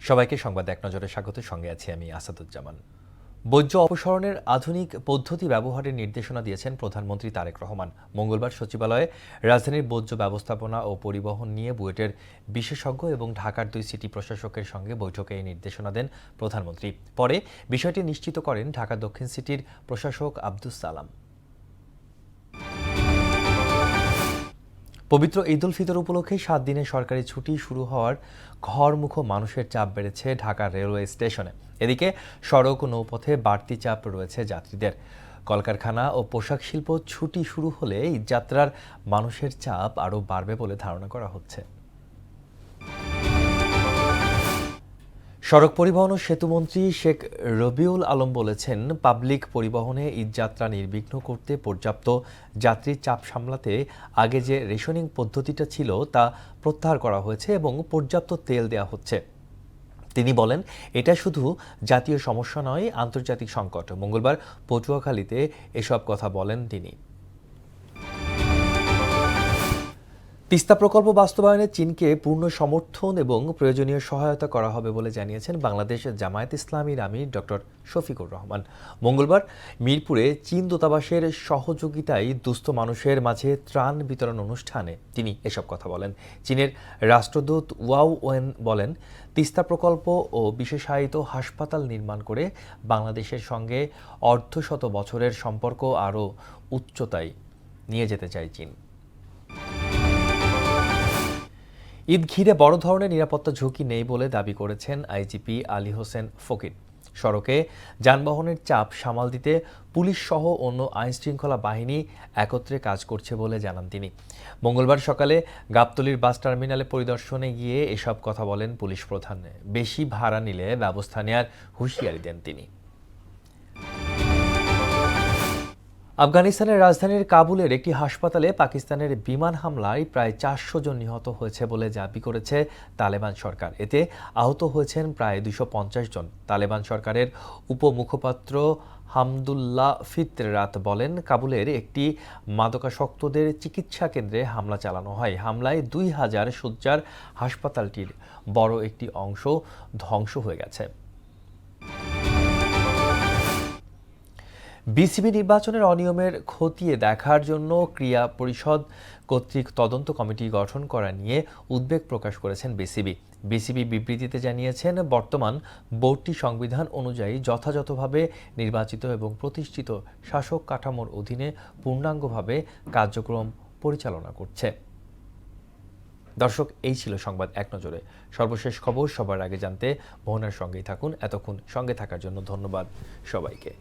সবাইকে সংবাদ এক নজরে স্বাগত। সঙ্গে আছি আমি আসাদুজ্জামান। বর্জ্য অপসারণের আধুনিক পদ্ধতি ব্যবহারের নির্দেশনা দিয়েছেন প্রধানমন্ত্রী তারেক রহমান। মঙ্গলবার সচিবালয়ে রাজধানীর বর্জ্য ব্যবস্থাপনা ও পরিবহন নিয়ে বুয়েটের বিশেষজ্ঞ এবং ঢাকার 2 সিটি প্রশাসকের সঙ্গে বৈঠকে এই নির্দেশনা দেন প্রধানমন্ত্রী। পরে বিষয়টি নিশ্চিত করেন ঢাকা দক্ষিণ সিটির প্রশাসক আব্দুস সালাম। পবিত্র ঈদ উল ফিতর উপলক্ষে 7 দিনের সরকারি ছুটি শুরু হওয়ার ঘরমুখো মানুষের চাপ বেড়েছে ঢাকার রেলওয়ে স্টেশনে। এদিকে সড়ক ও নৌপথে বাড়তি চাপ রয়েছে যাত্রীদের। কলকারখানা ও পোশাক শিল্প ছুটি শুরু হলে ঈদযাত্রার মানুষের চাপ আরও বাড়বে বলে ধারণা করা হচ্ছে। সড়ক পরিবহন ও সেতুমন্ত্রী শেখ রবিউল আলম বলেছেন, পাবলিক পরিবহনে ঈদযাত্রা নির্বিঘ্ন করতে পর্যাপ্ত যাত্রীর চাপ সামলাতে আগে যে রেশনিং পদ্ধতিটা ছিল তা প্রত্যাহার করা হয়েছে এবং পর্যাপ্ত তেল দেওয়া হচ্ছে। তিনি বলেন, এটা শুধু জাতীয় সমস্যা নয়, আন্তর্জাতিক সংকট। মঙ্গলবার পটুয়াখালীতে এসব কথা বলেন তিনি। তিস্তা প্রকল্প বাস্তবায়নে চীনকে পূর্ণ সমর্থন এবং প্রয়োজনীয় সহায়তা করা হবে বলে জানিয়েছেন বাংলাদেশ জামায়াত ইসলামীর আমির ডক্টর শফিকুর রহমান। মঙ্গলবার মিরপুরে চীন দূতাবাসের সহযোগিতায় দুস্থ মানুষের মাঝে ত্রাণ বিতরণ অনুষ্ঠানে তিনি এসব কথা বলেন। চীনের রাষ্ট্রদূত ওয়াও ওয়েন বলেন, তিস্তা প্রকল্প ও বিশেষায়িত হাসপাতাল নির্মাণ করে বাংলাদেশের সঙ্গে অর্ধশত বছরের সম্পর্ক আরও উচ্চতায় নিয়ে যেতে চায় চীন। ঈদ ঘিরে বড় ধরনের নিরাপত্তা ঝুঁকি নেই বলে দাবি করেছেন আইজিপি আলী হোসেন ফকির। সড়কে যানবাহনের চাপ সামাল দিতে পুলিশ সহ অন্য আইনশৃঙ্খলা বাহিনী একত্রে কাজ করছে বলে জানান তিনি। মঙ্গলবার সকালে গাবতলীর বাস টার্মিনালে পরিদর্শনে গিয়ে এসব কথা বলেন পুলিশ প্রধান। বেশি ভাড়া নিলে ব্যবস্থা নেওয়ার হুঁশিয়ারি দেন তিনি। আফগানিস্তানের রাজধানীর কাবুলের একটি হাসপাতালে পাকিস্তানের বিমান হামলায় প্রায় 400 জন নিহত হয়েছে বলে দাবি করেছে তালেবান সরকার। এতে আহত হয়েছেন প্রায় 250 জন। তালেবান সরকারের উপমুখপাত্র হামদুল্লাহ ফিতরাত বলেন, কাবুলের একটি মাদকাসক্তদের চিকিৎসা কেন্দ্রে হামলা চালানো হয়। হামলায় 2000 শয্যার হাসপাতালটির বড় একটি অংশ ধ্বংস হয়ে গেছে। বিসিবি নির্বাচনের অনিয়মের খতিয়ে দেখার জন্য ক্রীড়া পরিষদ কর্তৃক তদন্ত কমিটি গঠন করা নিয়ে উদ্বেগ প্রকাশ করেছেন বিসিবি বিবৃতিতে জানিয়েছেন, বর্তমান বোর্ডটি সংবিধান অনুযায়ী যথাযথভাবে নির্বাচিত এবং প্রতিষ্ঠিত শাসক কাঠামোর অধীনে পূর্ণাঙ্গভাবে কার্যক্রম পরিচালনা করছে। দর্শক, এই ছিল সংবাদ এক নজরে। সর্বশেষ খবর সবার আগে জানতে মোহনার সঙ্গেই থাকুন। এতক্ষণ সঙ্গে থাকার জন্য ধন্যবাদ সবাইকে।